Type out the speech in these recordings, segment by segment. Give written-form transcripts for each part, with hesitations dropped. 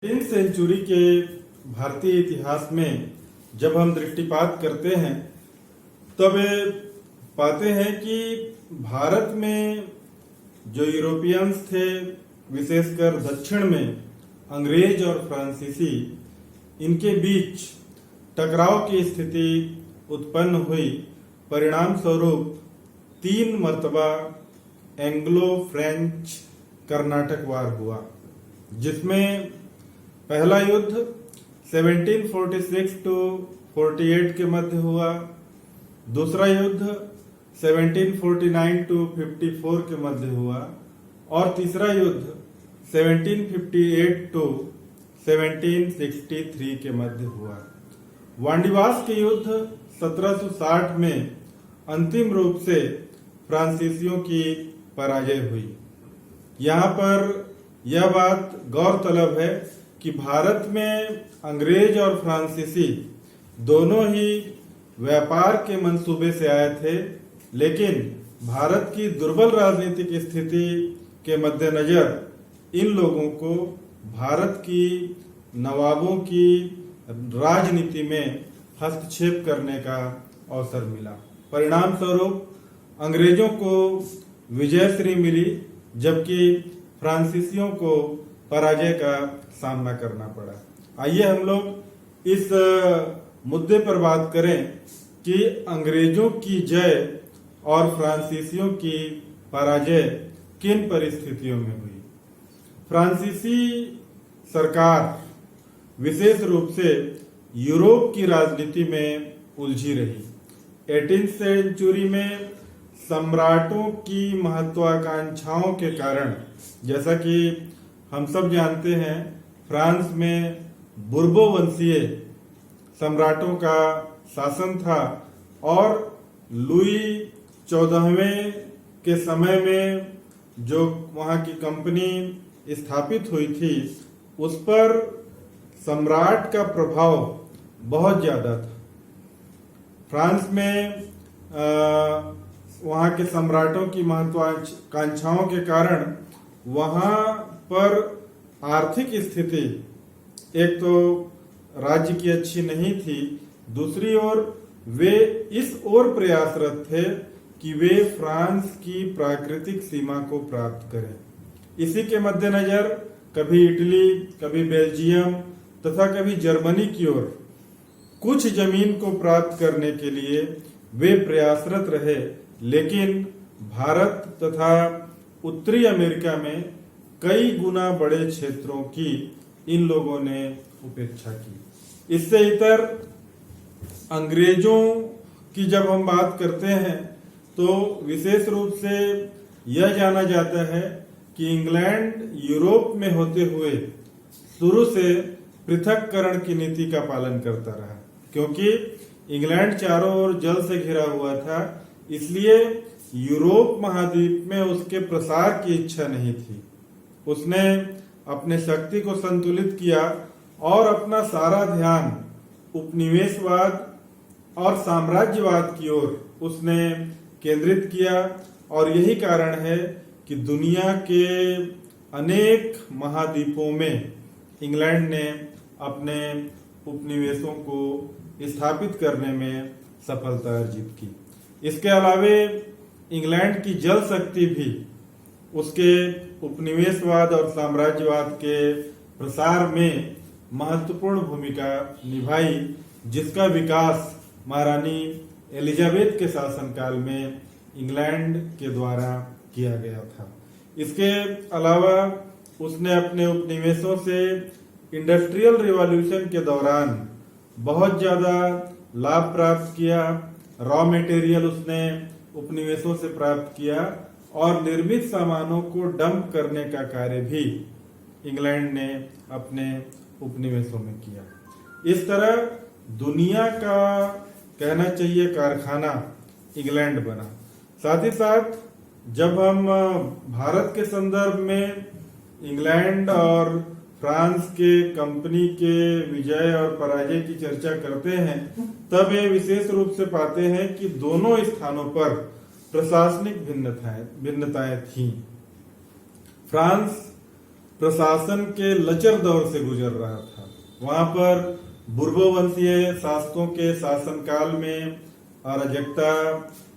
Century के भारतीय इतिहास में जब हम दृष्टिपात करते हैं तब पाते हैं कि भारत में जो यूरोपियंस थे, विशेषकर दक्षिण में अंग्रेज और फ्रांसीसी, इनके बीच टकराव की स्थिति उत्पन्न हुई। परिणाम स्वरूप 3 मर्तबा एंग्लो फ्रेंच कर्नाटक वार हुआ, जिसमें पहला युद्ध 1746 टू 48 के मध्य हुआ, दूसरा युद्ध 1749 टू 54 के मध्य हुआ और तीसरा युद्ध 1758 टू 1763 के मध्य हुआ। वांडीवास के युद्ध 1760 में अंतिम रूप से फ्रांसीसियों की पराजय हुई। यहाँ पर यह बात गौरतलब है कि भारत में अंग्रेज और फ्रांसीसी दोनों ही व्यापार के मंसूबे से आए थे, लेकिन भारत की दुर्बल राजनीतिक स्थिति के मद्देनजर इन लोगों को भारत की नवाबों की राजनीति में हस्तक्षेप करने का अवसर मिला। परिणाम स्वरूप अंग्रेजों को विजयश्री मिली, जबकि फ्रांसीसियों को पराजय का सामना करना पड़ा। आइए हम लोग इस मुद्दे पर बात करें कि अंग्रेजों की जय और फ्रांसीसियों की पराजय किन परिस्थितियों में हुई। फ्रांसीसी सरकार विशेष रूप से यूरोप की राजनीति में उलझी रही। 18वीं सेंचुरी में सम्राटों की महत्वाकांक्षाओं के कारण, जैसा कि हम सब जानते हैं, फ्रांस में बुर्बो वंशीय सम्राटों का शासन था और लुई 14वें के समय में जो वहाँ की कंपनी स्थापित हुई थी, उस पर सम्राट का प्रभाव बहुत ज्यादा था। फ्रांस में वहाँ के सम्राटों की महत्वाकांक्षाओं के कारण वहाँ पर आर्थिक स्थिति एक तो राज्य की अच्छी नहीं थी, दूसरी ओर वे इस ओर प्रयासरत थे कि वे फ्रांस की प्राकृतिक सीमा को प्राप्त करें। इसी के मद्देनजर कभी इटली, कभी बेल्जियम तथा कभी जर्मनी की ओर कुछ जमीन को प्राप्त करने के लिए वे प्रयासरत रहे, लेकिन भारत तथा उत्तरी अमेरिका में कई गुना बड़े क्षेत्रों की इन लोगों ने उपेक्षा की। इससे इतर अंग्रेजों की जब हम बात करते हैं तो विशेष रूप से यह जाना जाता है कि इंग्लैंड यूरोप में होते हुए शुरू से पृथक्करण की नीति का पालन करता रहा, क्योंकि इंग्लैंड चारों ओर जल से घिरा हुआ था, इसलिए यूरोप महाद्वीप में उसके प्रसार की इच्छा नहीं थी। उसने अपने शक्ति को संतुलित किया और अपना सारा ध्यान उपनिवेशवाद और साम्राज्यवाद की ओर उसने केंद्रित किया, और यही कारण है कि दुनिया के अनेक महाद्वीपों में इंग्लैंड ने अपने उपनिवेशों को स्थापित करने में सफलता अर्जित की। इसके अलावे इंग्लैंड की जल शक्ति भी उसके उपनिवेशवाद और साम्राज्यवाद के प्रसार में महत्वपूर्ण भूमिका निभाई, जिसका विकास महारानी एलिजाबेथ के शासनकाल में इंग्लैंड के द्वारा किया गया था। इसके अलावा उसने अपने उपनिवेशों से इंडस्ट्रियल रिवॉल्यूशन के दौरान बहुत ज्यादा लाभ प्राप्त किया। रॉ मटेरियल उसने उपनिवेशों से प्राप्त किया और निर्मित सामानों को डंप करने का कार्य भी इंग्लैंड ने अपने उपनिवेशों में किया। इस तरह दुनिया का कहना चाहिए कारखाना इंग्लैंड बना। साथ ही साथ जब हम भारत के संदर्भ में इंग्लैंड और फ्रांस के कंपनी के विजय और पराजय की चर्चा करते हैं, तब ये विशेष रूप से पाते हैं कि दोनों स्थानों पर प्रशासनिक भिन्नताएं थीं। फ्रांस प्रशासन के लचर दौर से गुजर रहा था। वहां पर बुर्बो वंशीय शासकों के शासनकाल में अराजकता,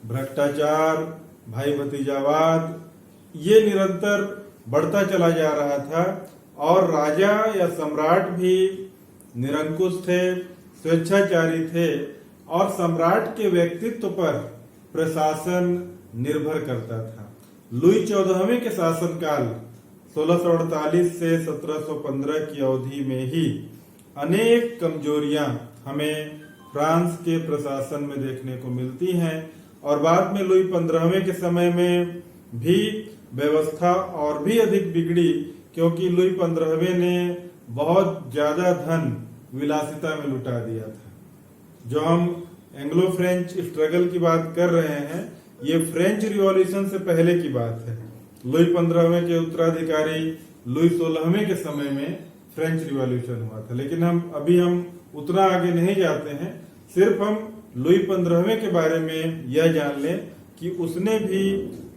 भ्रष्टाचार, भाई भतीजावाद ये निरंतर बढ़ता चला जा रहा था और राजा या सम्राट भी निरंकुश थे, स्वेच्छाचारी थे और सम्राट के व्यक्तित्व पर प्रशासन निर्भर करता था। लुई 14वें के शासनकाल 1648 से 1715 की अवधि में ही अनेक कमजोरियां हमें फ्रांस के प्रशासन में देखने को मिलती हैं और बाद में लुई 15वें के समय में भी व्यवस्था और भी अधिक बिगड़ी, क्योंकि लुई 15वें ने बहुत ज्यादा धन विलासिता में लुटा दिया था। जो हम एंग्लो फ्रेंच स्ट्रगल की बात कर रहे हैं, ये फ्रेंच रिवॉल्यूशन से पहले की बात है। लुई 15वें के उत्तराधिकारी लुई 16वें के समय में फ्रेंच रिवॉल्यूशन हुआ था, लेकिन हम उतना आगे नहीं जाते हैं। सिर्फ हम लुई 15वें के बारे में यह जान लें कि उसने भी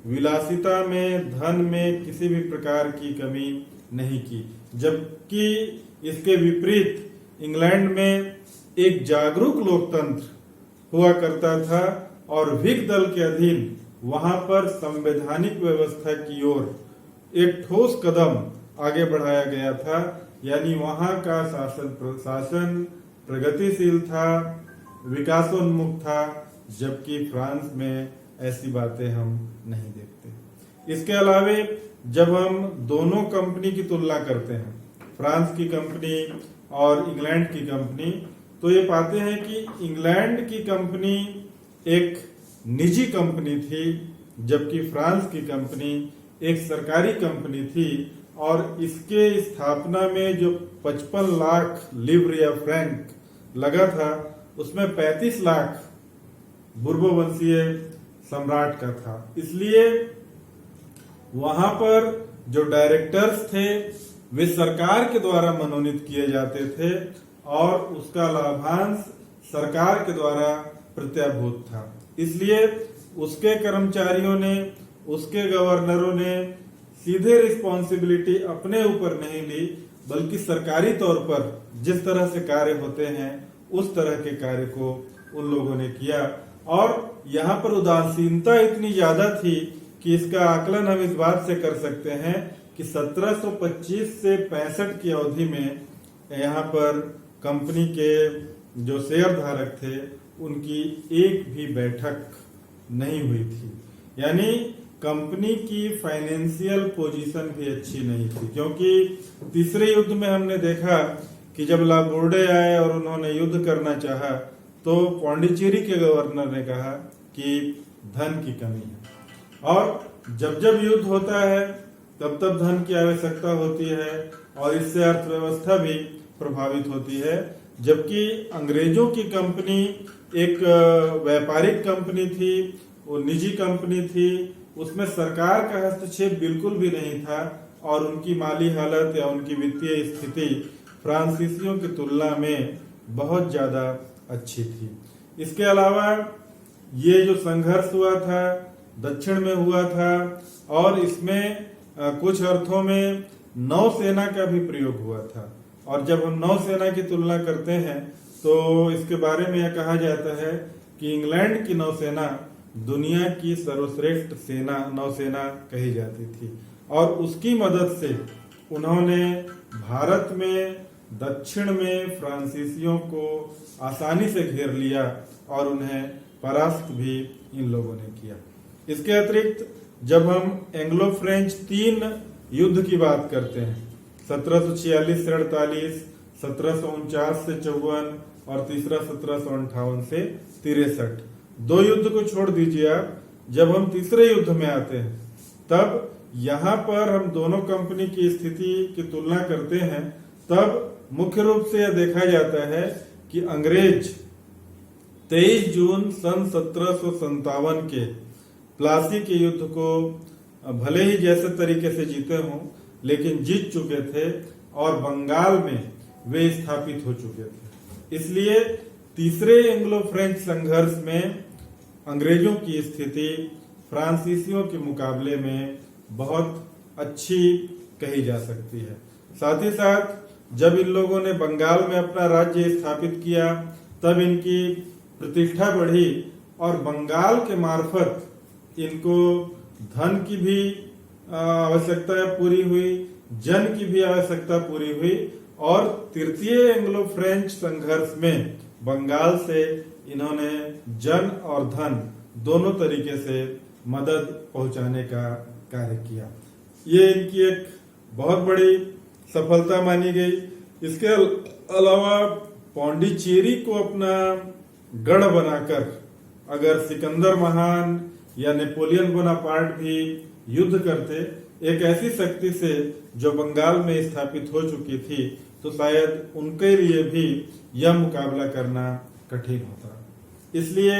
विलासिता में, धन में किसी भी प्रकार की कमी नहीं की, जबकि इसके विपरीत इंग्लैंड में एक जागरूक लोकतंत्र हुआ करता था और व्हिग दल के अधीन वहां पर संवैधानिक व्यवस्था की ओर एक ठोस कदम आगे बढ़ाया गया था। यानी वहां का शासन प्रगतिशील था, विकासोन्मुख था, जबकि फ्रांस में ऐसी बातें हम नहीं देखते। इसके अलावे जब हम दोनों कंपनी की तुलना करते हैं, फ्रांस की कंपनी और इंग्लैंड की कंपनी, तो ये पाते हैं कि इंग्लैंड की कंपनी एक निजी कंपनी थी, जबकि फ्रांस की कंपनी एक सरकारी कंपनी थी और इसके स्थापना में जो 55 लाख लिव्र या फ्रैंक लगा था, उसमें 35 लाख बुर्बो वंशीय सम्राट का था। इसलिए वहां पर जो डायरेक्टर्स थे वे सरकार के द्वारा मनोनीत किए जाते थे और उसका लाभांश सरकार के द्वारा प्रत्याभूत था। इसलिए उसके कर्मचारियों ने, उसके गवर्नरों ने सीधे रिस्पॉन्सिबिलिटी अपने ऊपर नहीं ली, बल्कि सरकारी तौर पर जिस तरह से कार्य होते हैं उस तरह के कार्य को उन लोगों ने किया। और यहाँ पर उदासीनता इतनी ज्यादा थी कि इसका आकलन हम इस बात से कर सकते हैं कि 1725 से 65 की अवधि में यहाँ पर कंपनी के जो शेयर धारक थे उनकी एक भी बैठक नहीं हुई थी। यानी कंपनी की फाइनेंशियल पोजीशन भी अच्छी नहीं थी, क्योंकि तीसरे युद्ध में हमने देखा कि जब लाबोर्डे आए और उन्होंने युद्ध करना चाहा तो पौंडीचेरी के गवर्नर ने कहा कि धन की कमी है, और जब जब युद्ध होता है तब तब धन की आवश्यकता होती है और इससे अर्थव्यवस्था भी प्रभावित होती है। जबकि अंग्रेजों की कंपनी एक व्यापारिक कंपनी थी, वो निजी कंपनी थी, उसमें सरकार का हस्तक्षेप बिल्कुल भी नहीं था और उनकी माली हालत या उनकी वित्तीय स्थिति फ्रांसीसियों की तुलना में बहुत ज्यादा अच्छी थी। इसके अलावा ये जो संघर्ष हुआ था दक्षिण में हुआ था और इसमें कुछ अर्थों में नौसेना का भी प्रयोग हुआ था। और जब हम नौसेना की तुलना करते हैं तो इसके बारे में यह कहा जाता है कि इंग्लैंड की नौसेना दुनिया की सर्वश्रेष्ठ नौसेना कही जाती थी और उसकी मदद से उन्होंने भारत में दक्षिण में फ्रांसीसियों को आसानी से घेर लिया और उन्हें परास्त भी इन लोगों ने किया। इसके अतिरिक्त जब हम एंग्लो फ्रेंच 3 युद्ध की बात करते हैं, 1746 से 48, 1749 से 54 और तीसरा 1758 से 63, 2 युद्ध को छोड़ दीजिए आप, जब हम तीसरे युद्ध में आते हैं तब यहाँ पर हम दोनों कंपनी की स्थिति की तुलना करते हैं, तब मुख्य रूप से यह देखा जाता है कि अंग्रेज 23 जून सन 1757 के प्लासी के युद्ध को भले ही जैसे तरीके से जीते हों लेकिन जीत चुके थे और बंगाल में वे स्थापित हो चुके थे। इसलिए तीसरे एंग्लो फ्रेंच संघर्ष में अंग्रेजों की स्थिति फ्रांसीसियों के मुकाबले में बहुत अच्छी कही जा सकती है। साथ ही साथ जब इन लोगों ने बंगाल में अपना राज्य स्थापित किया तब इनकी प्रतिष्ठा बढ़ी और बंगाल के मार्फत इनको धन की भी आवश्यकता पूरी हुई, जन की भी आवश्यकता पूरी हुई और तृतीय एंग्लो फ्रेंच संघर्ष में बंगाल से इन्होंने जन और धन दोनों तरीके से मदद पहुंचाने का कार्य किया। ये इनकी एक बहुत बड़ी सफलता मानी गई। इसके अलावा पौंडीचेरी को अपना गढ़ बनाकर अगर सिकंदर महान या नेपोलियन बोनापार्ट भी युद्ध करते एक ऐसी शक्ति से जो बंगाल में स्थापित हो चुकी थी, तो शायद उनके लिए भी यह मुकाबला करना कठिन होता। इसलिए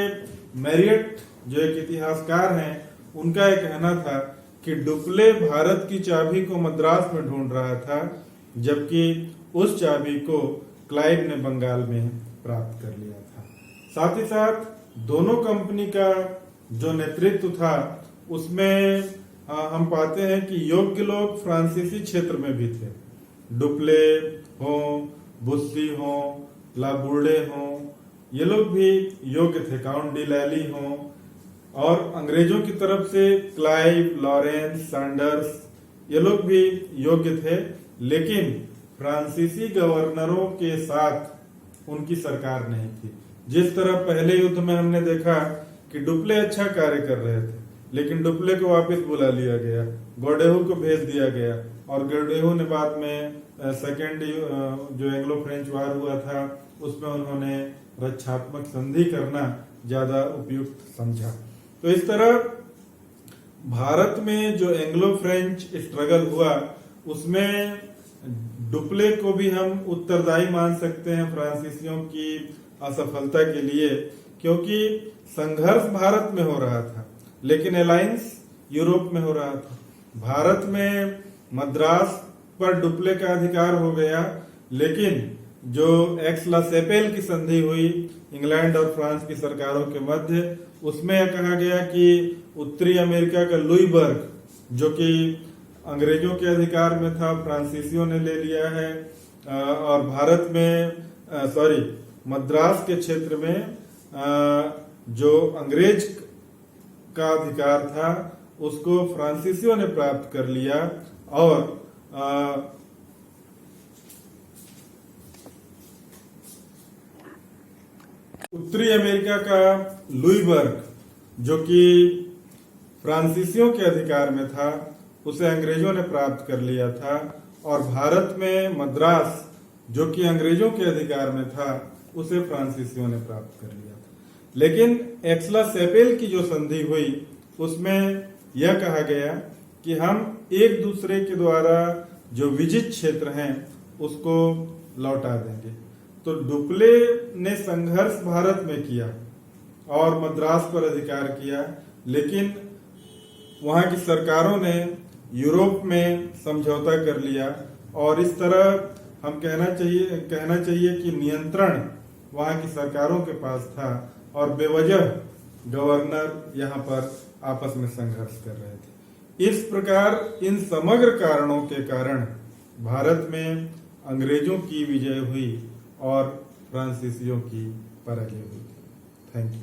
मैरियट जो एक इतिहासकार हैं, उनका यह कहना था कि डुप्ले भारत की चाबी को मद्रास में ढूंढ रहा था, जबकि उस चाबी को क्लाइव ने बंगाल में प्राप्त कर लिया था। साथ ही साथ दोनों कंपनी का जो नेतृत्व था उसमें हम पाते हैं कि योग्य लोग फ्रांसीसी क्षेत्र में भी थे। डुप्ले हो, बुस्सी हो, लाबुर्डे हो, ये लोग भी योग्य थे, काउंट डी लैली हो, और अंग्रेजों की तरफ से क्लाइव, लॉरेंस, सैंडर्स, ये लोग भी योग्य थे। लेकिन फ्रांसीसी गवर्नरों के साथ उनकी सरकार नहीं थी। जिस तरह पहले युद्ध में हमने देखा कि डुप्ले अच्छा कार्य कर रहे थे, लेकिन डुप्ले को वापस बुला लिया गया, गोडेहू को भेज दिया गया और गोडेहू ने बाद में सेकेंड जो एंग्लो फ्रेंच वार हुआ था उसमें उन्होंने रक्षात्मक संधि करना ज्यादा उपयुक्त समझा। तो इस तरह भारत में जो एंग्लो फ्रेंच स्ट्रगल हुआ उसमें डुप्ले को भी हम उत्तरदायी मान सकते हैं फ्रांसीसियों की असफलता के लिए, क्योंकि संघर्ष भारत में हो रहा था लेकिन अलायंस यूरोप में हो रहा था। भारत में मद्रास पर डुप्ले का अधिकार हो गया, लेकिन जो एक्स ला सेपेल की संधि हुई इंग्लैंड और फ्रांस की सरकारों के मध्य, उसमें यह कहा गया कि उत्तरी अमेरिका का लुईबर्ग, जो कि अंग्रेजों के अधिकार में था, फ्रांसीसियों ने ले लिया है, और भारत में मद्रास के क्षेत्र में जो अंग्रेज का अधिकार था उसको फ्रांसीसियों ने प्राप्त कर लिया। और उत्तरी अमेरिका का लुईबर्ग, जो कि फ्रांसीसियों के अधिकार में था, उसे अंग्रेजों ने प्राप्त कर लिया था। और भारत में मद्रास, जो कि अंग्रेजों के अधिकार में था, उसे फ्रांसीसियों ने प्राप्त कर लिया था। लेकिन एक्सला सेपेल की जो संधि हुई उसमें यह कहा गया कि हम एक दूसरे के द्वारा जो विजित क्षेत्र हैं उसको लौटा देंगे। तो डुप्ले ने संघर्ष भारत में किया और मद्रास पर अधिकार किया, लेकिन वहां की सरकारों ने यूरोप में समझौता कर लिया और इस तरह हम कहना चाहिए कि नियंत्रण वहां की सरकारों के पास था और बेवजह गवर्नर यहाँ पर आपस में संघर्ष कर रहे थे। इस प्रकार इन समग्र कारणों के कारण भारत में अंग्रेजों की विजय हुई और फ्रांसीसियों की पराजय हुई। Thank you.